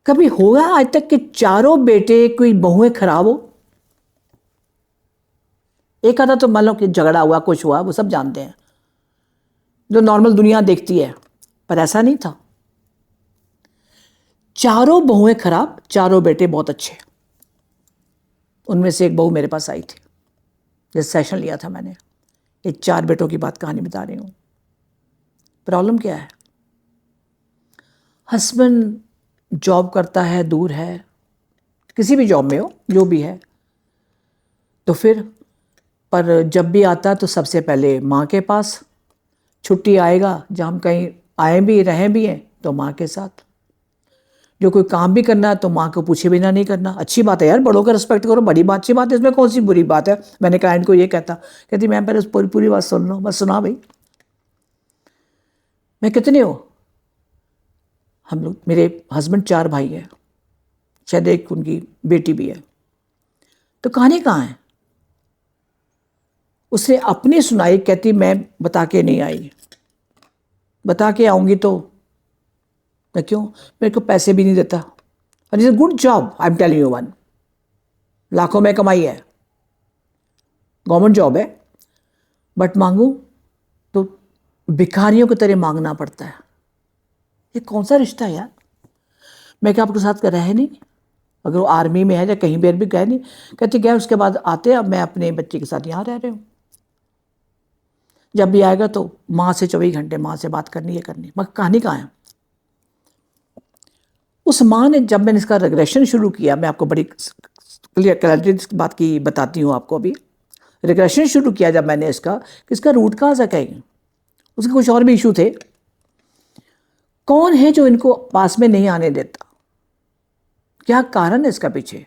कभी होगा आज तक कि चारों बेटे कोई बहुएं खराब हो? एक आधा तो मान लो कि झगड़ा हुआ, कुछ हुआ, वो सब जानते हैं, जो नॉर्मल दुनिया देखती है, पर ऐसा नहीं था। चारों बहुएं खराब, चारों बेटे बहुत अच्छे। उनमें से एक बहू मेरे पास आई थी, जिस सेशन लिया था मैंने। ये 4 बेटों की बात कहानी बता रही हूँ। प्रॉब्लम क्या है? हस्बैंड जॉब करता है, दूर है, किसी भी जॉब में हो, जो भी है, तो फिर पर जब भी आता तो सबसे पहले माँ के पास, छुट्टी आएगा जब हम कहीं आए भी रहें भी हैं तो माँ के साथ, जो कोई काम भी करना है तो माँ को पूछे बिना नहीं करना। अच्छी बात है यार, बड़ों का रिस्पेक्ट करो, बड़ी बात, अच्छी बात है, इसमें कौन सी बुरी बात है? मैंने क्लाइंट को ये कहती मैम पहले पूरी पूरी बात सुन लो। बस सुना भाई। मैं कितने हो? हम लोग, मेरे हस्बैंड 4 भाई हैं, शायद एक उनकी बेटी भी है। तो कहानी कहाँ है? उसने अपनी सुनाई, कहती मैं बता के नहीं आई, बता के आऊँगी तो मैं क्यों, मेरे को पैसे भी नहीं देता। और it's a good job, I am telling you one, लाखों में कमाई है, गवर्नमेंट जॉब है, बट मांगू तो भिखारियों की तरह मांगना पड़ता है। ये कौन सा रिश्ता है यार? मैं क्या आपके साथ कर रहा है नहीं? अगर वो आर्मी में है या कहीं पर भी गए नहीं, कहती गए, उसके बाद आते अब मैं अपने बच्चे के साथ यहाँ रह रहे हूँ। जब भी आएगा तो माँ से 24 घंटे माँ से बात करनी है करनी। मगर कहानी कहाँ है? उस माँ ने, जब मैंने इसका रिग्रेशन शुरू किया, मैं आपको बड़ी क्लियर क्लैरिटी बात की बताती हूँ आपको अभी। रिग्रेशन शुरू किया जब मैंने इसका, कि इसका रूट कहाँ से कहेंगे, उसके कुछ और भी इशू थे। कौन है जो इनको पास में नहीं आने देता? क्या कारण है इसका पीछे?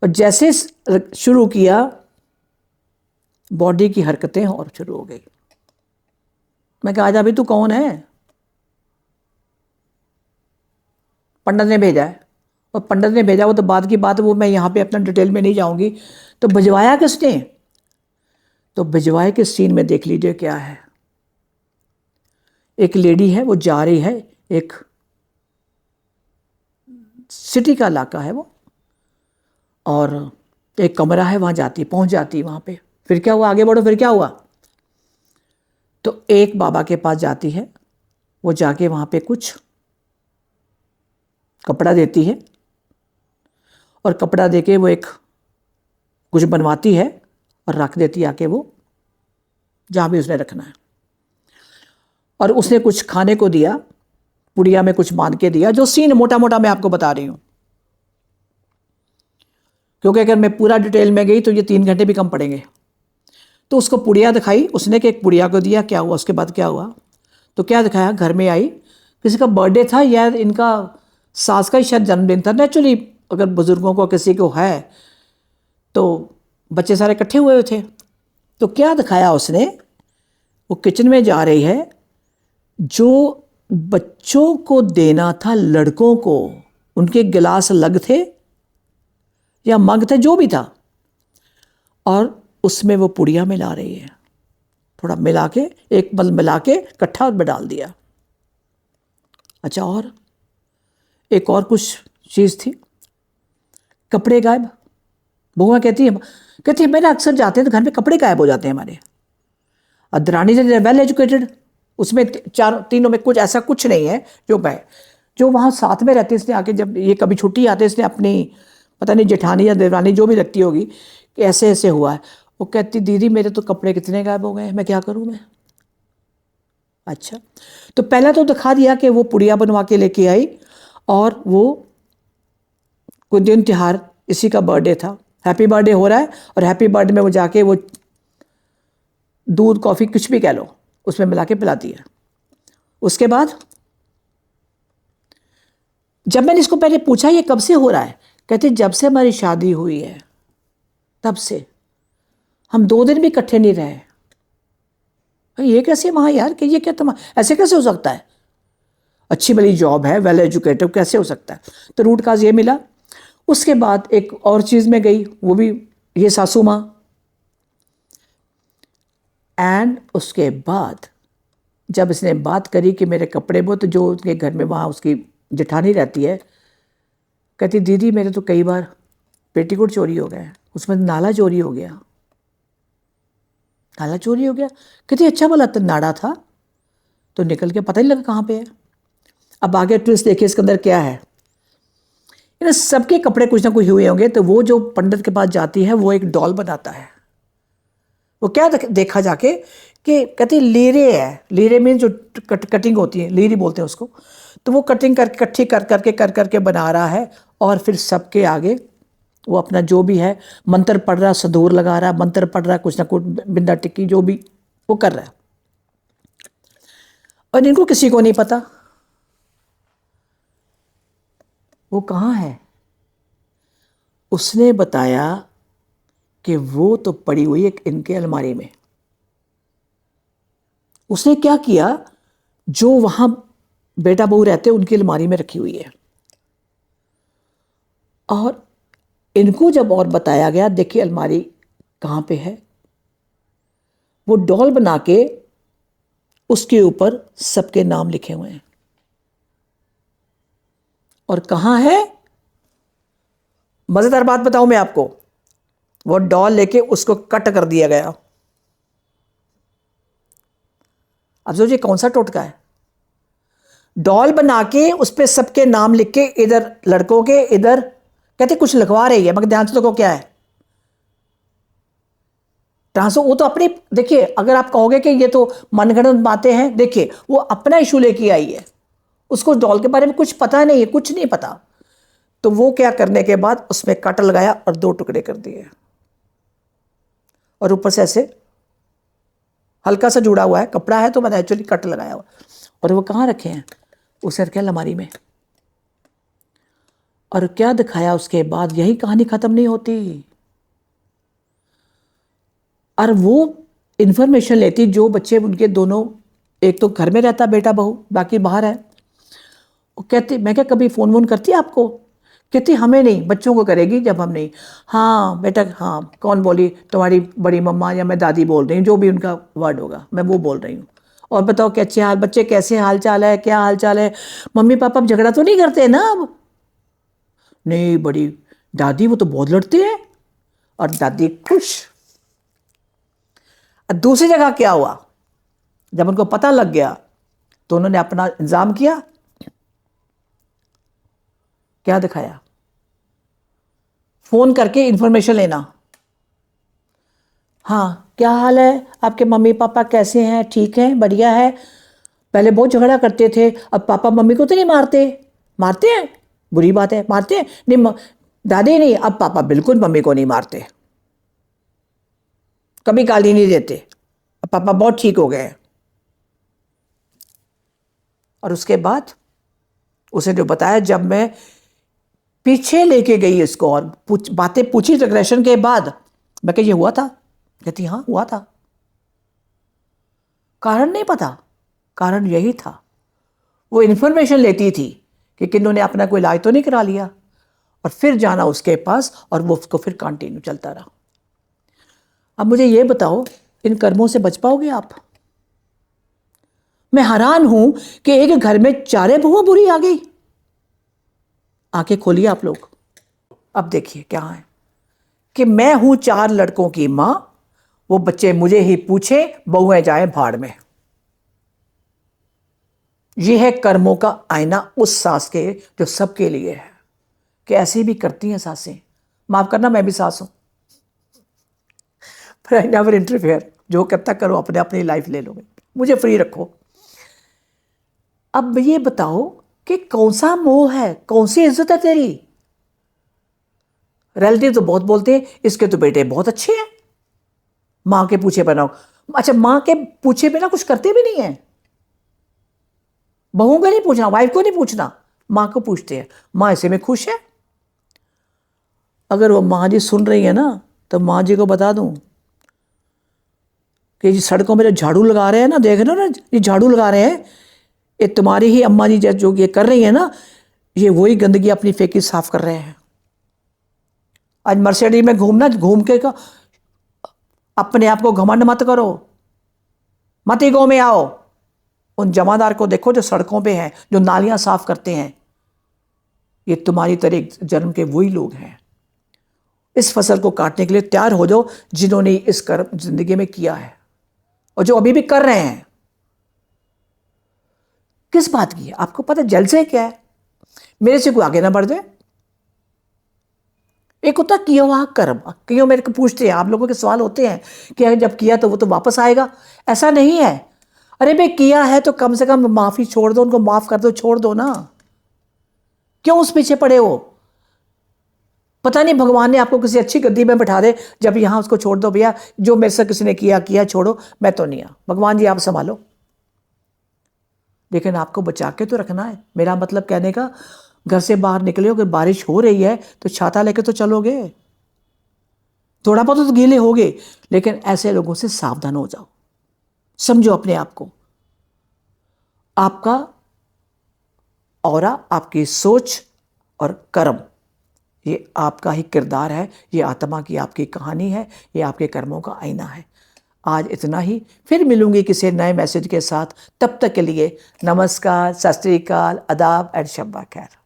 और जैसे शुरू किया, बॉडी की हरकतें और शुरू हो गई। मैं कहा आजा अभी तू कौन है? पंडित ने भेजा है। और पंडित ने भेजा, वो तो बाद की बात, वो मैं यहाँ पे अपना डिटेल में नहीं जाऊंगी। तो भिजवाया किसने? तो भिजवाए के सीन में देख लीजिए क्या है। एक लेडी है, वो जा रही है, एक सिटी का इलाका है वो, और एक कमरा है, वहाँ जाती, पहुँच जाती वहाँ पे। फिर क्या हुआ? आगे बढ़ो, फिर क्या हुआ? तो एक बाबा के पास जाती है, वो जाके वहाँ पे कुछ कपड़ा देती है, और कपड़ा देके वो एक कुछ बनवाती है और रख देती है आके वो जहाँ भी उसने रखना है। और उसने कुछ खाने को दिया, पुड़िया में कुछ बांध के दिया। जो सीन मोटा मोटा मैं आपको बता रही हूँ, क्योंकि अगर मैं पूरा डिटेल में गई तो ये 3 घंटे भी कम पड़ेंगे। तो उसको पुड़िया दिखाई उसने, कि एक पुड़िया को दिया। क्या हुआ उसके बाद? क्या हुआ तो क्या दिखाया? घर में आई, किसी का बर्थडे था या इनका सास का ही शायद जन्मदिन था। नेचुरली अगर बुजुर्गों को किसी को है तो बच्चे सारे इकट्ठे हुए थे। तो क्या दिखाया उसने? वो किचन में जा रही है, जो बच्चों को देना था, लड़कों को, उनके गिलास अलग थे या मग थे, जो भी था, और उसमें वो पुड़िया मिला रही है। थोड़ा मिला के, एक बल मिला के इकट्ठा में डाल दिया। अच्छा, और एक और कुछ चीज़ थी, कपड़े गायब। बहुआ कहती है मेरे अक्सर जाते हैं तो घर में कपड़े गायब हो जाते हैं हमारे। अदरानी से वेल एजुकेटेड, उसमें तीनों में कुछ ऐसा कुछ नहीं है जो वहाँ साथ में रहते हैं। इसने आके जब ये कभी छुट्टी आते, इसने अपनी पता नहीं जेठानी या देवरानी जो भी लगती होगी कि ऐसे ऐसे हुआ है। वो कहती दीदी मेरे तो कपड़े कितने गायब हो गए हैं, मैं क्या करूँ मैं? अच्छा, तो पहला तो दिखा दिया कि वो पुड़िया बनवा के लेके आई, और वो कोई दिन त्योहार, इसी का बर्थडे था, हैप्पी बर्थडे हो रहा है, और हैप्पी बर्थडे में वो जाके वो दूध कॉफ़ी कुछ भी कह लो उसमें मिला के पिलाती है। उसके बाद जब मैंने इसको पहले पूछा ये कब से हो रहा है, कहते जब से हमारी शादी हुई है तब से, हम 2 दिन भी इकट्ठे नहीं रहे। ये कैसे वहाँ यार, कि ये क्या ऐसे कैसे हो सकता है? अच्छी भली जॉब है, वेल एजुकेटेड, कैसे हो सकता है? तो रूट काज ये मिला। उसके बाद एक और चीज़ में गई, वो भी ये सासू माँ। एंड उसके बाद जब इसने बात करी कि मेरे कपड़े, वो तो जो उसके घर में वहाँ उसकी जेठानी रहती है, कहती दीदी मेरे तो कई बार पेटीकोट चोरी हो गए, उसमें नाला चोरी हो गया। नाला चोरी हो गया? कहती अच्छा भला तो नाड़ा था तो निकल के पता नहीं लगा कहाँ पे है। अब आगे ट्विस्ट देखिए इसके अंदर क्या है। इन सबके कपड़े कुछ ना कुछ हुए होंगे, तो वो जो पंडित के पास जाती है वो एक डॉल बनाता है। वो क्या देखा जाके कि कहती लीरे है, लीरे में जो कटिंग होती है, लीरी बोलते हैं उसको, तो वो कटिंग करके इकट्ठी कर करके बना रहा है, और फिर सबके आगे वो अपना जो भी है मंत्र पढ़ रहा, संदूर लगा रहा, मंत्र पढ़ रहा, कुछ ना कुछ बिंदा टिक्की जो भी वो कर रहा है, और इनको किसी को नहीं पता वो कहाँ है। उसने बताया कि वो तो पड़ी हुई है इनके अलमारी में। उसने क्या किया, जो वहां बेटा बहू रहते उनकी अलमारी में रखी हुई है, और इनको जब और बताया गया देखिए अलमारी कहाँ पे है, वो डॉल बना के उसके ऊपर सबके नाम लिखे हुए हैं। और कहाँ है, मजेदार बात बताऊं मैं आपको, वो डॉल लेके उसको कट कर दिया गया। अब सोचिए कौन सा टोटका है। डॉल बना के उस पर सबके नाम लिख के, इधर लड़कों के, इधर कहते कुछ लिखवा रही है, मगर ध्यान से देखो क्या है ट्रांसफर। वो तो अपनी, देखिए अगर आप कहोगे कि ये तो मनगढ़ंत बातें हैं, देखिए वो अपना इशू लेके आई है, उसको डॉल के बारे में कुछ पता नहीं है, कुछ नहीं पता। तो वो क्या करने के बाद उसमें कट लगाया और 2 टुकड़े कर दिए, और ऊपर से ऐसे हल्का सा जुड़ा हुआ है, कपड़ा है तो मैंने एक्चुअली कट लगाया हुआ। और वो कहाँ रखे हैं, उसे रखे अलमारी में। और क्या दिखाया उसके बाद, यही कहानी खत्म नहीं होती। और वो इंफॉर्मेशन लेती, जो बच्चे उनके दोनों, एक तो घर में रहता बेटा बहू, बाकी बाहर है। वो कहती, मैं क्या कभी फ़ोन वोन करती है आपको? कहती हमें नहीं, बच्चों को करेगी जब हम नहीं। हाँ बेटा, हाँ कौन बोली, तुम्हारी बड़ी मम्मा या मैं दादी बोल रही हूँ, जो भी उनका वर्ड होगा मैं वो बोल रही हूँ। और बताओ क्या अच्छे हाल, बच्चे कैसे हाल चाल है, क्या हाल चाल है, मम्मी पापा अब झगड़ा तो नहीं करते ना अब? नहीं बड़ी दादी वो तो बहुत लड़ते हैं। और दादी खुश। दूसरी जगह क्या हुआ, जब उनको पता लग गया तो उन्होंने अपना इंतजाम किया। क्या दिखाया, फोन करके इंफॉर्मेशन लेना। हाँ क्या हाल है आपके, मम्मी पापा कैसे हैं, ठीक हैं, बढ़िया है। पहले बहुत झगड़ा करते थे, अब पापा मम्मी को तो नहीं मारते? मारते हैं, बुरी बात है, मारते हैं नहीं दादी नहीं, अब पापा बिल्कुल मम्मी को नहीं मारते, कभी गाली नहीं देते, अब पापा बहुत ठीक हो गए। और उसके बाद उसे जो बताया, जब मैं पीछे लेके गई इसको और बातें पूछी रिग्रेशन के बाद, मैं कहा ये हुआ था? कहती हाँ हुआ था। कारण नहीं पता, कारण यही था, वो इन्फॉर्मेशन लेती थी कि किन्होंने अपना कोई इलाज तो नहीं करा लिया, और फिर जाना उसके पास, और वो उसको फिर कंटिन्यू चलता रहा। अब मुझे ये बताओ, इन कर्मों से बच पाओगे आप? मैं हैरान हूं कि एक घर में 4 बहुएं बुरी आ गई। आंखें खोलिए आप लोग, अब देखिए क्या है कि मैं हूं 4 लड़कों की मां, वो बच्चे मुझे ही पूछे, बहुएं जाए भाड़ में। यह है कर्मों का आईना उस सास के, जो सबके लिए है, कि ऐसी भी करती हैं सासें। माफ करना मैं भी सास हूं, पर आई नेवर इंटरफेयर। जो करता करो, अपने अपनी लाइफ ले लो, मुझे फ्री रखो। अब ये बताओ कि कौन सा मोह है, कौन सी इज्जत है तेरी? रिलेटिव तो बहुत बोलते हैं, इसके तो बेटे बहुत अच्छे हैं, मां के पूछे बनाओ। अच्छा, मां के पूछे बिना कुछ करते भी नहीं है। बहू को नहीं पूछना, वाइफ को नहीं पूछना, मां को पूछते हैं, मां ऐसे में खुश है। अगर वो मां जी सुन रही है ना, तो मां जी को बता दूं कि सड़कों में जो झाड़ू लगा रहे हैं ना, देख रहे हो ना, ये झाड़ू लगा रहे हैं, ये तुम्हारी ही अम्मा जी जो ये कर रही है ना, ये वही गंदगी अपनी फेंकी साफ कर रहे हैं। आज मर्सिडीज में घूमना, घूम के का अपने आप को घमंड मत करो, मत ईगो में आओ। उन जमादार को देखो जो सड़कों पे हैं, जो नालियां साफ करते हैं, ये तुम्हारी तरह एक जन्म के वही लोग हैं। इस फसल को काटने के लिए तैयार हो जाओ जिन्होंने इस कर्म जिंदगी में किया है और जो अभी भी कर रहे हैं। किस बात की है आपको पता, जल से क्या है, मेरे से कोई आगे ना बढ़ जाए। एक होता किया हुआ कर्म। क्यों मेरे को पूछते हैं, आप लोगों के सवाल होते हैं कि जब किया तो वो तो वापस आएगा। ऐसा नहीं है। अरे भाई किया है तो कम से कम माफी छोड़ दो, उनको माफ कर दो, छोड़ दो ना। क्यों उस पीछे पड़े हो? पता नहीं भगवान ने आपको किसी अच्छी गद्दी में बैठा दे, जब यहां उसको छोड़ दो, भैया जो मेरे से किसी ने किया छोड़ो, मैं तो नहीं आ, भगवान जी आप संभालो। लेकिन आपको बचा के तो रखना है। मेरा मतलब कहने का, घर से बाहर निकले हो, अगर बारिश हो रही है तो छाता लेके तो चलोगे, थोड़ा बहुत तो गीले होगे, लेकिन ऐसे लोगों से सावधान हो जाओ। समझो अपने आप को, आपका औरा, आपकी सोच और कर्म, ये आपका ही किरदार है, ये आत्मा की आपकी कहानी है, ये आपके कर्मों का आईना है। आज इतना ही, फिर मिलूंगी किसी नए मैसेज के साथ। तब तक के लिए नमस्कार, सत श्री अकाल, आदाब एंड शब्बा खैर।